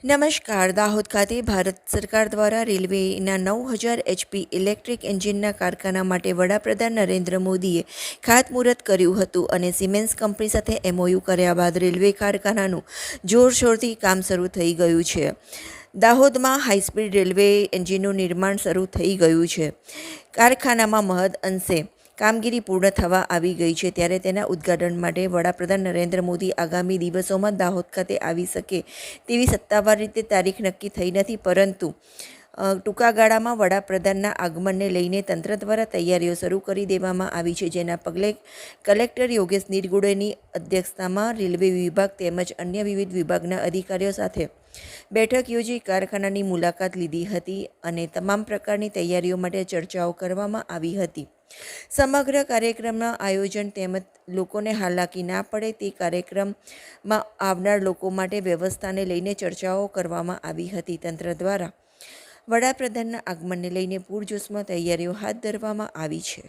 નમસ્કાર. દાહોદ ખાતે ભારત સરકાર દ્વારા રેલવેના 9000 HP ઇલેક્ટ્રિક એન્જિનના કારખાના માટે વડાપ્રધાન નરેન્દ્ર મોદીએ ખાતમુહૂર્ત કર્યું હતું અને સિમેન્સ કંપની સાથે MOU કર્યા બાદ રેલવે કારખાનાનું જોરશોરથી કામ શરૂ થઈ ગયું છે. દાહોદમાં હાઈસ્પીડ રેલવે એન્જિનનું નિર્માણ શરૂ થઈ ગયું છે. કારખાનામાં મહદ અંશે કામગીરી પૂર્ણ થવા આવી ગઈ છે, ત્યારે તેના ઉદ્ઘાટન માટે વડાપ્રધાન નરેન્દ્ર મોદી આગામી દિવસોમાં દાહોદ ખાતે આવી શકે તેવી સત્તાવાર રીતે તારીખ નક્કી થઈ નથી, પરંતુ ટૂંકા ગાળામાં વડાપ્રધાનના આગમનને લઈને તંત્ર દ્વારા તૈયારીઓ શરૂ કરી દેવામાં આવી છે, જેના પગલે કલેક્ટર યોગેશ નિરગુડેની અધ્યક્ષતામાં રેલવે વિભાગ તેમજ અન્ય વિવિધ વિભાગના અધિકારીઓ સાથે બેઠક યોજી કારખાનાની મુલાકાત લીધી હતી અને તમામ પ્રકારની તૈયારીઓ માટે ચર્ચાઓ કરવામાં આવી હતી. સમગ્ર કાર્યક્રમના આયોજન તેમજ લોકોને હાલાકી ના પડે તે કાર્યક્રમમાં આવનાર લોકો માટે વ્યવસ્થાને લઈને ચર્ચાઓ કરવામાં આવી હતી. તંત્ર દ્વારા વડાપ્રધાનના આગમનને લઈને પૂરજોશમાં તૈયારીઓ હાથ ધરવામાં આવી છે.